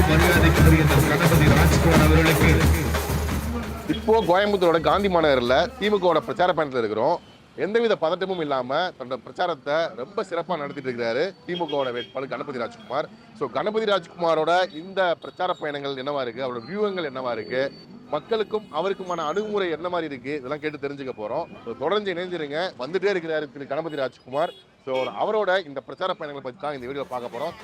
மரியாதைக்குரிய கணபதி ராஜ்குமார் அவர்களுக்கு. இப்போ கோயம்புத்தூரோட காந்தி மாநகரில் திமுகவோட பிரச்சார பயணத்தில் இருக்கிறோம். எந்தவித பதட்டமும் இல்லாம தன்னோட பிரச்சாரத்தை ரொம்ப சிறப்பாக நடத்திட்டு இருக்கிறாரு திமுகவோட வேட்பாளர் கணபதி ராஜ்குமார். ஸோ கணபதி ராஜ்குமாரோட இந்த பிரச்சார பயணங்கள் என்னவா இருக்கு, அவரோட வியூகங்கள் என்னவா இருக்கு, மக்களுக்கும் அவருக்குமான அணுகுமுறை என்ன மாதிரி இருக்கு, இதெல்லாம் கேட்டு தெரிஞ்சுக்க போறோம். தொடர்ந்து இணைஞ்சிருங்க. வந்துட்டே இருக்கிறாரு திரு கணபதி ராஜ்குமார். ஸோ அவரோட இந்த பிரச்சார பயணங்களை பற்றி தான் இந்த வீடியோ பார்க்க போறோம்.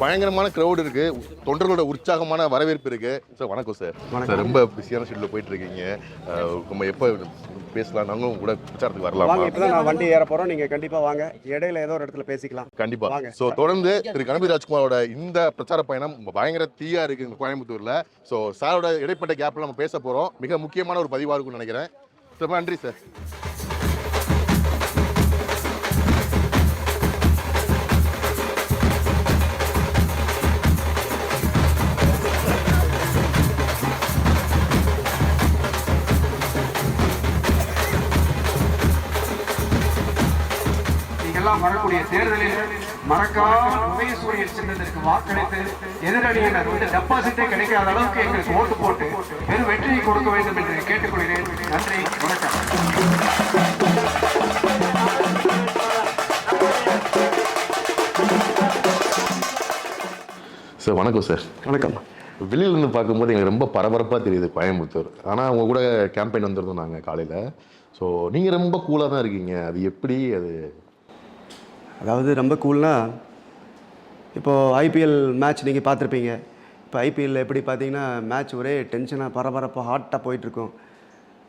பயங்கரமான கிரௌட் இருக்கு, தொண்டர்களோட உற்சாகமான வரவேற்பு இருக்கு. சார் வணக்கம் சார். சார் ரொம்ப பிஸியான ஷெட்யூல்ல போயிட்டு இருக்கீங்க. நம்ம எப்போ பேசலாம், நாங்களும் கூட பிரச்சாரத்துக்கு வரலாம். இப்பதான் நான் வண்டி ஏற போறோம், நீங்க கண்டிப்பா வாங்க, இடையில ஏதோ ஒரு இடத்துல பேசிக்கலாம். கண்டிப்பா. ஸோ தொடர்ந்து திரு கணபதி ராஜ்குமாரோட இந்த பிரச்சார பயணம் பயங்கர தீயா இருக்கு இந்த கோயம்புத்தூர்ல. ஸோ சாரோட இடைப்பட்ட கேப்ல நம்ம பேச போறோம். மிக முக்கியமான ஒரு பதிவாக இருக்கும்னு நினைக்கிறேன். ரொம்ப நன்றி சார். வரக்கூடிய தேர்தலில் மறக்காம உதயசூரியன் சின்னத்திற்கு வாக்களித்து எதிரணியினர் டெபாசிட்டே கிடைக்காத அளவுக்கு எங்களுக்கு ஓட்டு போட்டு பெரும் வெற்றியை கொடுக்க வேண்டும் என்று கேட்டுக்கொள்கிறேன். நன்றி, வணக்கம். சார் வணக்கம் சார். வணக்கம். வெளியில இருந்து பார்க்கும்போது எங்களுக்கு ரொம்ப பரபரப்பாக தெரியுது கோயம்புத்தூர். ஆனால் அவங்க கூட கேம்பெயின் வந்துருந்தோம் நாங்கள் காலையில். ஸோ நீங்கள் ரொம்ப கூலாக தான் இருக்கீங்க. அது எப்படி? அதாவது ரொம்ப கூல்னா, இப்போது ஐபிஎல் மேட்ச் நீங்கள் பார்த்துருப்பீங்க. இப்போ ஐபிஎல்லில் எப்படி பார்த்தீங்கன்னா மேட்ச் ஒரே டென்ஷனாக பரபரப்பாக ஹாட்டாக போயிட்டுருக்கோம்.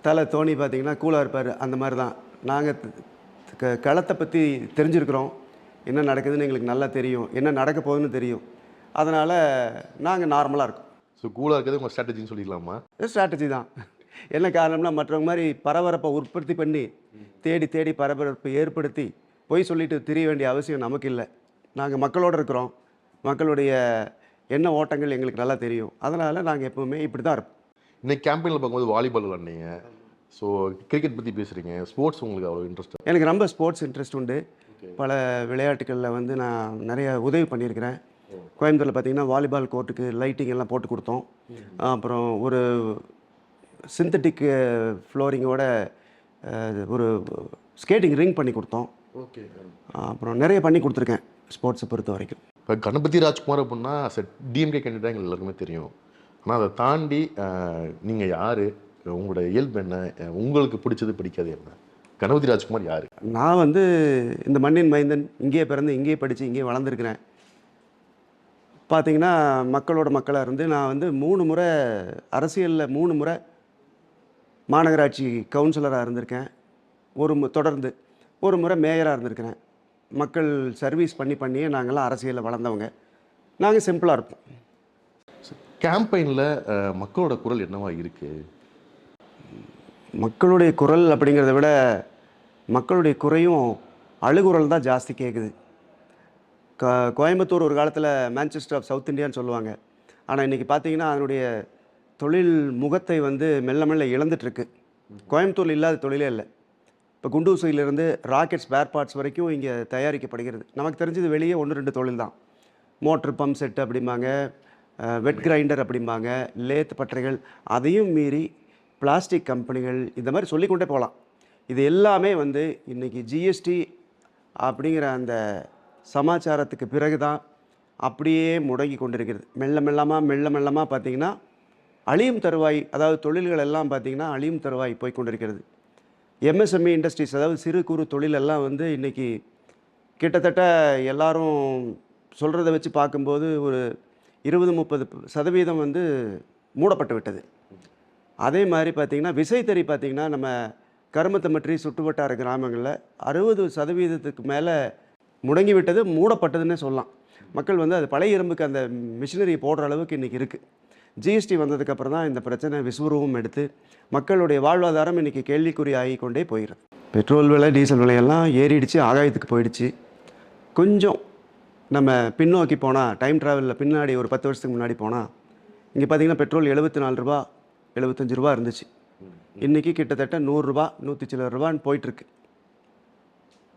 தலை தோனி பார்த்தீங்கன்னா கூலாக இருப்பார். அந்த மாதிரி தான் நாங்கள் களத்தை பற்றி தெரிஞ்சுருக்கிறோம். என்ன நடக்குதுன்னு எங்களுக்கு நல்லா தெரியும், என்ன நடக்க போகுதுன்னு தெரியும். அதனால் நாங்கள் நார்மலாக இருக்கோம். ஸோ கூலாக இருக்கிறது உங்கள் ஸ்ட்ராட்டஜின்னு சொல்லிக்கலாமா? ஸ்ட்ராட்டஜி தான். என்ன காரணம்னா, மற்றவங்க மாதிரி பரபரப்பை உற்பத்தி பண்ணி தேடி தேடி பரபரப்பை ஏற்படுத்தி போய் சொல்லிட்டு தெரிய வேண்டிய அவசியம் நமக்கு இல்லை. நாங்கள் மக்களோடு இருக்கிறோம். மக்களுடைய என்ன ஓட்டங்கள் எங்களுக்கு நல்லா தெரியும். அதனால் நாங்கள் எப்போவுமே இப்படி தான் இருப்போம். இன்னைக்கு கேம்பெயினில் பார்க்கும்போது வாலிபால் விளாண்டீங்க. ஸோ கிரிக்கெட் பற்றி பேசுகிறீங்க. ஸ்போர்ட்ஸ் உங்களுக்கு அவ்வளோ இன்ட்ரெஸ்ட்? எனக்கு ரொம்ப ஸ்போர்ட்ஸ் இன்ட்ரெஸ்ட் உண்டு. பல விளையாட்டுகளில் வந்து நான் நிறைய உதவி பண்ணியிருக்கிறேன். கோயம்புத்தூரில் பார்த்திங்கன்னா வாலிபால் கோர்ட்டுக்கு லைட்டிங் எல்லாம் போட்டு கொடுத்தோம். அப்புறம் ஒரு சிந்தட்டிக் ஃப்ளோரிங்கோட ஒரு ஸ்கேட்டிங் ரிங் பண்ணி கொடுத்தோம். ஓகே. அப்புறம் நிறைய பண்ணி கொடுத்துருக்கேன் ஸ்போர்ட்ஸை பொறுத்த வரைக்கும். இப்போ கணபதி ராஜ்குமார் அப்படின்னா டிஎம்கே கேண்டிடேட் எங்களுக்கு எல்லாருக்குமே தெரியும். ஆனால் அதை தாண்டி நீங்கள் யார், உங்களோட இயல்பு என்ன, உங்களுக்கு பிடிச்சது பிடிக்காது என்ன? கணபதி ராஜ்குமார் யார்? நான் வந்து இந்த மண்ணின் மைந்தன், இங்கேயே பிறந்து இங்கேயே படித்து இங்கேயே வளர்ந்துருக்கிறேன். பார்த்திங்கன்னா மக்களோட மக்களாக இருந்து நான் வந்து 3 முறை அரசியலில் 3 முறை மாநகராட்சி கவுன்சிலராக இருந்திருக்கேன். தொடர்ந்து ஒரு முறை மேயராக இருந்திருக்கிறேன். மக்கள் சர்வீஸ் பண்ணியே நாங்கள்லாம் அரசியலில் வளர்ந்தவங்க. நாங்கள் சிம்பிளாக இருப்போம். கேம்பெயினில் மக்களோட குரல் என்னவா இருக்குது? மக்களுடைய குரல் அப்படிங்கிறத விட மக்களுடைய குறையும் அழுகுரல் தான் ஜாஸ்தி கேட்குது. கோயம்புத்தூர் ஒரு காலத்தில் மான்செஸ்டர் ஆஃப் சவுத் இந்தியான்னு சொல்லுவாங்க. ஆனால் இன்றைக்கி பார்த்திங்கன்னா அதனுடைய தொழில் முகத்தை வந்து மெல்ல மெல்ல இழந்துட்டுருக்கு. கோயம்புத்தூரில் இல்லாத தொழிலே இல்லை. இப்போ குண்டூசியிலிருந்து ராக்கெட் ஸ்பேர் பார்ட்ஸ் வரைக்கும் இங்கே தயாரிக்கப்படுகிறது. நமக்கு தெரிஞ்சது வெளியே 1-2 தொழில் தான். மோட்ரு பம்ப் செட் அப்படிம்பாங்க, வெட் கிரைண்டர் அப்படிம்பாங்க, லேத் பட்டறைகள். அதையும் மீறி பிளாஸ்டிக் கம்பெனிகள், இந்த மாதிரி சொல்லிக்கொண்டே போகலாம். இது எல்லாமே வந்து இன்றைக்கி ஜிஎஸ்டி அப்படிங்கிற அந்த சமாச்சாரத்துக்கு பிறகு தான் அப்படியே முடங்கி கொண்டிருக்கிறது. மெல்ல மெல்லமாக பார்த்திங்கன்னா அழியும் தருவாய், அதாவது தொழில்கள் எல்லாம் பார்த்திங்கன்னா அழியும் தருவாய் போய் கொண்டிருக்கிறது. எம்எஸ்எம்இ இண்டஸ்ட்ரீஸ், அதாவது சிறு குறு தொழிலெல்லாம் வந்து இன்றைக்கி கிட்டத்தட்ட எல்லாரும் சொல்கிறத வச்சு பார்க்கும்போது ஒரு 20-30% வந்து மூடப்பட்டு விட்டது. அதே மாதிரி பார்த்திங்கன்னா விசைத்தறி பார்த்திங்கன்னா நம்ம கருமத்தமற்றி சுற்றுவட்டார கிராமங்களில் 60% மேலே முடங்கிவிட்டது, மூடப்பட்டதுன்னே சொல்லலாம். மக்கள் வந்து அது பழைய இரும்புக்கு அந்த மிஷினரியை போடுற அளவுக்கு இன்றைக்கி இருக்குது. ஜிஎஸ்டி வந்ததுக்கப்புறம் தான் இந்த பிரச்சனை விஸ்வரூபம் எடுத்து மக்களுடைய வாழ்வாதாரம் இன்றைக்கி கேள்விக்குறி ஆகிக்கொண்டே போயிடுது. பெட்ரோல் விலை, டீசல் விலையெல்லாம் ஏறிடுச்சு, ஆகாயத்துக்கு போயிடுச்சு. கொஞ்சம் நம்ம பின்னோக்கி போனால் டைம் ட்ராவலில் பின்னாடி ஒரு 10 வருஷத்துக்கு முன்னாடி போனால் இங்கே பார்த்தீங்கன்னா பெட்ரோல் 74 ரூபா 75 ரூபா இருந்துச்சு. இன்றைக்கி கிட்டத்தட்ட 100 ரூபா 100 சில ரூபான்னு போயிட்டுருக்கு.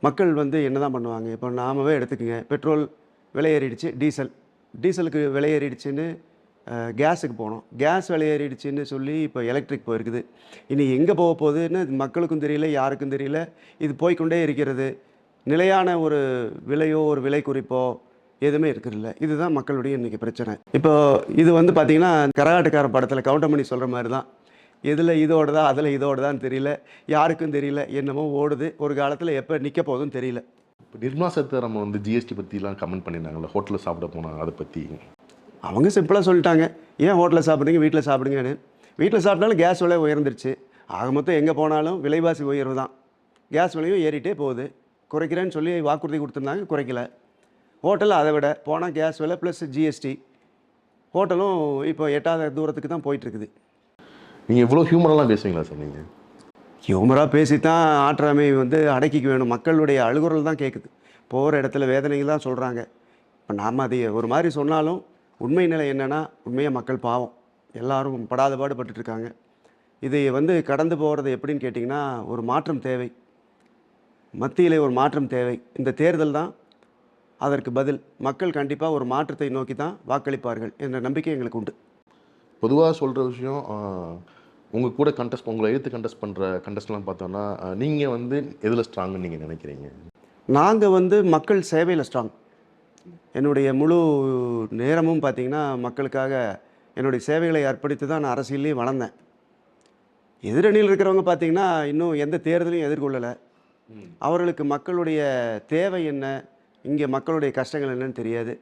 மக்கள் வந்து என்ன தான் பண்ணுவாங்க? இப்போ நாமவே எடுத்துக்கோங்க, பெட்ரோல் விலை ஏறிடுச்சு, டீசலுக்கு விலை ஏறிடுச்சுன்னு கேஸுக்கு போனோம், கேஸ் விலை ஏறிடுச்சுன்னு சொல்லி இப்போ எலக்ட்ரிக் போயிருக்குது. இனி எங்கே போக போகுதுன்னு மக்களுக்கும் தெரியல, யாருக்கும் தெரியல. இது போய்கொண்டே இருக்கிறது. நிலையான ஒரு விலையோ ஒரு விலை குறிப்போ எதுவுமே இருக்கிறதில்ல. இதுதான் மக்களுடைய இன்றைக்கி பிரச்சனை. இப்போ இது வந்து பார்த்திங்கன்னா கரகாட்டுக்கார படத்தில் கவுண்டமணி சொல்கிற மாதிரி தான், எதில் இதோடதா அதில் இதோடதான்னு தெரியல, யாருக்கும் தெரியல, என்னமோ ஓடுது. ஒரு காலத்தில் எப்போ நிற்க போகுதுன்னு தெரியல. இப்போ நிர்மலா சீதாராமன் வந்து ஜிஎஸ்டி பற்றிலாம் கமெண்ட் பண்ணியிருந்தாங்கல்ல, ஹோட்டலில் சாப்பிட போனால் அதை பற்றி அவங்க சிம்பிளாக சொல்லிட்டாங்க, ஏன் ஹோட்டலில் சாப்பிட்றீங்க, வீட்டில் சாப்பிடுங்கன்னு. வீட்டில் சாப்பிட்டாலும் கேஸ் விலை உயர்ந்துருச்சு. ஆக மொத்தம் எங்கே போனாலும் விலைவாசி உயர்வு தான். கேஸ் விலையும் ஏறிட்டே போகுது. குறைக்கிறேன்னு சொல்லி வாக்குறுதி கொடுத்துருந்தாங்க, குறைக்கல. ஹோட்டலில் அதை விட போனால் கேஸ் விலை ப்ளஸ் ஜிஎஸ்டி, ஹோட்டலும் இப்போ எட்டாத தூரத்துக்கு தான் போயிட்டுருக்குது. நீங்கள் இவ்வளோ ஹியூமரெலாம் பேசுவீங்களா சார்? நீங்கள் ஹியூமராக பேசி தான் ஆற்றாமை வந்து அடக்கிக்க வேணும். மக்களுடைய அழுகுறல் தான் கேட்குது. போகிற இடத்துல வேதனைகள் தான் சொல்கிறாங்க. இப்போ நாம் அதை ஒரு மாதிரி சொன்னாலும் உண்மை நிலை என்னென்னா, உண்மையாக மக்கள் பாவம், எல்லாரும் படாத பாடுபட்டுருக்காங்க. இதை வந்து கடந்து போகிறது எப்படின்னு கேட்டிங்கன்னா, ஒரு மாற்றம் தேவை, மத்தியிலே ஒரு மாற்றம் தேவை. இந்த தேர்தல் தான் அதற்கு பதில். மக்கள் கண்டிப்பாக ஒரு மாற்றத்தை நோக்கி தான் வாக்களிப்பார்கள் என்ற நம்பிக்கை எங்களுக்கு உண்டு. பொதுவாக சொல்கிற விஷயம், உங்கள் கூட உங்களை எடுத்து கண்டெஸ்ட் பண்ணுற கண்டெஸ்ட்லாம் பார்த்தோன்னா, நீங்கள் வந்து எதில் ஸ்ட்ராங்குன்னு நீங்கள் நினைக்கிறீங்க? நாங்கள் வந்து மக்கள் சேவையில் ஸ்ட்ராங். என்னுடைய முழு நேரமும் பார்த்திங்கன்னா மக்களுக்காக என்னுடைய சேவைகளை அர்ப்பணித்து தான் நான் அரசியல்லையும் வளர்ந்தேன். எதிரணியில் இருக்கிறவங்க பார்த்திங்கன்னா இன்னும் எந்த தேர்தலையும் எதிர்கொள்ளலை. அவர்களுக்கு மக்களுடைய தேவை என்ன, இங்கே மக்களுடைய கஷ்டங்கள் என்னன்னு தெரியாது.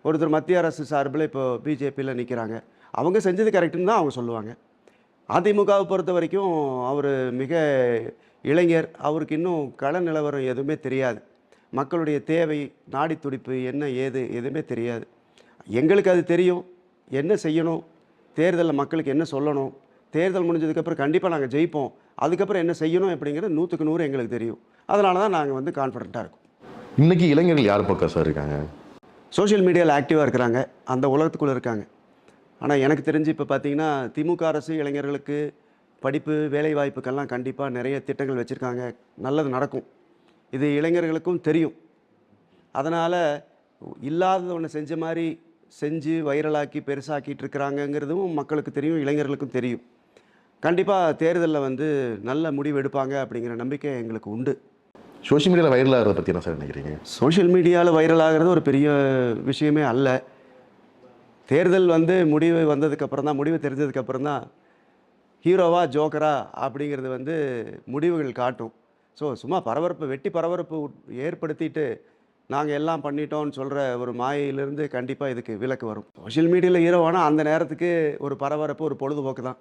ஒருத்தர் மத்திய அரசு சார்பில் இப்போ பிஜேபியில் நிற்கிறாங்க, அவங்க செஞ்சது கரெக்டுன்னு தான் அவங்க சொல்லுவாங்க. அதிமுகவை பொறுத்த வரைக்கும் அவர் மிக இளைஞர், அவருக்கு இன்னும் கள நிலவரம் எதுவுமே தெரியாது. மக்களுடைய தேவை, நாடி துடிப்பு என்ன ஏது எதுவுமே தெரியாது. எங்களுக்கு அது தெரியும், என்ன செய்யணும், தேர்தலில் மக்களுக்கு என்ன சொல்லணும், தேர்தல் முடிஞ்சதுக்கப்புறம் கண்டிப்பாக நாங்கள் ஜெயிப்போம், அதுக்கப்புறம் என்ன செய்யணும் அப்படிங்கிறது 100க்கு 100 எங்களுக்கு தெரியும். அதனால தான் நாங்கள் வந்து கான்ஃபிடண்ட்டாக இருக்கோம். இன்றைக்கி இளைஞர்கள் யார் பக்கம் சார் இருக்காங்க? சோஷியல் மீடியாவில் ஆக்டிவாக இருக்கிறாங்க, அந்த உலகத்துக்குள்ளே இருக்காங்க. ஆனால் எனக்கு தெரிஞ்சு இப்போ பார்த்திங்கன்னா திமுக அரசு இளைஞர்களுக்கு படிப்பு வேலை வாய்ப்புக்கெல்லாம் கண்டிப்பாக நிறைய திட்டங்கள் வச்சுருக்காங்க, நல்லது நடக்கும். இது இளைஞர்களுக்கும் தெரியும். அதனால் இல்லாதது ஒன்று செஞ்ச மாதிரி செஞ்சு வைரலாக்கி பெருசாக்கிட்டு இருக்கிறாங்கங்கிறதும் மக்களுக்கு தெரியும், இளைஞர்களுக்கும் தெரியும். கண்டிப்பாக தேர்தலில் வந்து நல்ல முடிவு எடுப்பாங்க அப்படிங்கிற நம்பிக்கை எங்களுக்கு உண்டு. சோஷியல் மீடியாவில் வைரல் ஆகிறத பற்றி என்ன சார் நினைக்கிறீங்க? சோஷியல் மீடியாவில் வைரல் ஆகிறது ஒரு பெரிய விஷயமே அல்ல. தேர்தல் வந்து முடிவு வந்ததுக்கப்புறம் தான், முடிவு தெரிஞ்சதுக்கப்புறம் தான் ஹீரோவா ஜோக்கரா அப்படிங்கிறது வந்து முடிவுகள் காட்டும். ஸோ சும்மா பரபரப்பு, வெட்டி பரபரப்பு ஏற்படுத்திட்டு நாங்கள் எல்லாம் பண்ணிட்டோம்னு சொல்கிற ஒரு மாயையிலிருந்து கண்டிப்பாக இதுக்கு விலக்கு வரும். சோஷியல் மீடியாவில் ஹீரோவானால் அந்த நேரத்துக்கு ஒரு பரபரப்பு, ஒரு பொழுதுபோக்கு தான்.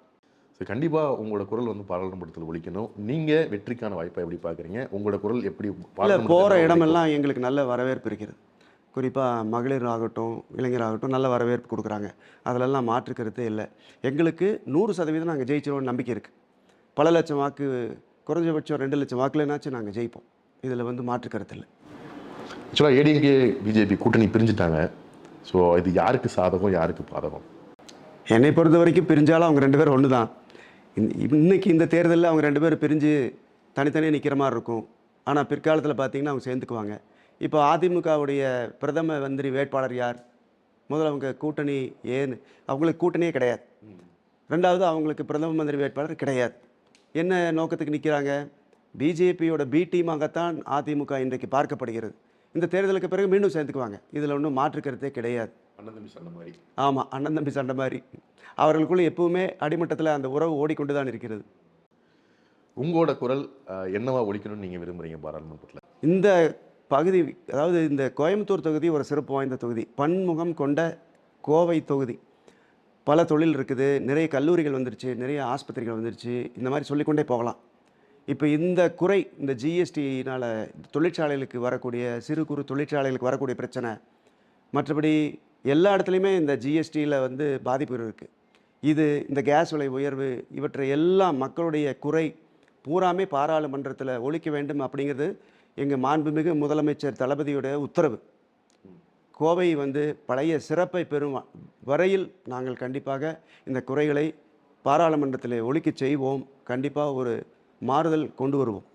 ஸோ கண்டிப்பாக உங்களோட குரல் வந்து பாராளுமன்றத்தில் ஒலிக்கணும். நீங்கள் வெற்றிக்கான வாய்ப்பை எப்படி பார்க்குறீங்க? உங்களோட குரல் எப்படி போகிற இடமெல்லாம் எங்களுக்கு நல்ல வரவேற்பு இருக்கிறது. குறிப்பாக மகளிர் ஆகட்டும், இளைஞராகட்டும் நல்ல வரவேற்பு கொடுக்குறாங்க. அதிலெல்லாம் மாற்றுக்கிறதே இல்லை. எங்களுக்கு 100% நாங்கள் ஜெயிச்சிருவோம்னு நம்பிக்கை இருக்குது. பல லட்சம் வாக்கு, குறைஞ்சபட்சம் 2 லட்சம் வாக்குலனாச்சும் நாங்கள் ஜெயிப்போம். இதில் வந்து மாற்றுக்கிறது இல்லை. ஆக்சுவலாக ஏடிஎம்கே பிஜேபி கூட்டணி பிரிஞ்சுட்டாங்க. ஸோ இது யாருக்கு சாதகம், யாருக்கு பாதகம்? என்னை பொறுத்த வரைக்கும் பிரிஞ்சாலும் அவங்க 2 பேரும் ஒன்று தான். இன்றைக்கி இந்த தேர்தலில் அவங்க 2 பேரும் பிரிஞ்சு தனித்தனியாக நிற்கிற மாதிரி இருக்கும். ஆனால் பிற்காலத்தில் பார்த்திங்கன்னா அவங்க சேர்ந்துக்குவாங்க. இப்போ அதிமுகவுடைய பிரதம மந்திரி வேட்பாளர் யார்? முதல்ல அவங்க கூட்டணி ஏன்னு, அவங்களுக்கு கூட்டணியே கிடையாது. ரெண்டாவது அவங்களுக்கு பிரதம மந்திரி வேட்பாளர் கிடையாது. என்ன நோக்கத்துக்கு நிற்கிறாங்க? பிஜேபியோட பி டீமாகத்தான் அதிமுக இன்றைக்கு பார்க்கப்படுகிறது. இந்த தேர்தலுக்கு பிறகு மீண்டும் சேர்ந்துக்குவாங்க. இதில் ஒன்றும் மாற்றுக்கிறதே கிடையாது. அண்ணன் தம்பி சண்டை மாதிரி. ஆமாம், அண்ணன் தம்பி சண்டை மாதிரி. அவர்களுக்குள்ளே எப்பவுமே அடிமட்டத்தில் அந்த உறவு ஓடிக்கொண்டு தான் இருக்கிறது. உங்களோட குரல் என்னவா ஒலிக்கணும்னு நீங்கள் விரும்புகிறீங்க பாராளுமன்றத்தில்? இந்த பகுதி, அதாவது இந்த கோயம்புத்தூர் தொகுதி ஒரு சிறப்பு வாய்ந்த தொகுதி, பன்முகம் கொண்ட கோவை தொகுதி. பல தொழில் இருக்குது, நிறைய கல்லூரிகள் வந்துருச்சு, நிறைய ஆஸ்பத்திரிகள் வந்துருச்சு, இந்த மாதிரி சொல்லிக்கொண்டே போகலாம். இப்போ இந்த குறை, இந்த ஜிஎஸ்டினால் தொழிற்சாலைகளுக்கு வரக்கூடிய, சிறு குறு தொழிற்சாலைகளுக்கு வரக்கூடிய பிரச்சனை, மற்றபடி எல்லா இடத்துலையுமே இந்த ஜிஎஸ்டியில் வந்து பாதிப்பு இருக்குது. இது இந்த கேஸ் விலை உயர்வு, இவற்றை எல்லாம் மக்களுடைய குறை பூராமே பாராளுமன்றத்தில் ஒழிக்க வேண்டும் அப்படிங்கிறது எங்கள் மாண்புமிகு முதலமைச்சர் தளபதியோட உத்தரவு. கோவை வந்து பழைய சிறப்பை பெறும் வரையில் நாங்கள் கண்டிப்பாக இந்த குறைகளை பாராளுமன்றத்தில் ஒழிக்கச் செய்வோம். கண்டிப்பாக ஒரு மாறுதல் கொண்டு வருவோம்.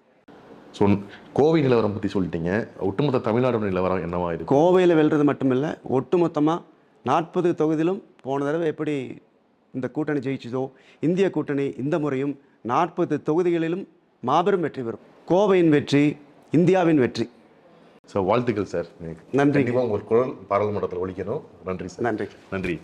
ஸோ கோவை நிலவரம் பற்றி சொல்லிட்டீங்க. ஒட்டுமொத்த தமிழ்நாடு நிலவரம் என்னவா இருக்கு? கோவையில் வெல்றது மட்டுமில்லை, ஒட்டுமொத்தமாக 40 தொகுதியிலும் போன தடவை எப்படி இந்த கூட்டணி ஜெயிச்சதோ, இந்திய கூட்டணி இந்த முறையும் 40 தொகுதிகளிலும் மாபெரும் வெற்றி பெறும். கோவையின் வெற்றி இந்தியாவின் வெற்றி. ஸோ வாழ்த்துக்கள் சார். நன்றி. உங்கள் குரல் பாராளுமன்றத்தில் ஒழிக்கணும். நன்றி சார். நன்றி. நன்றி.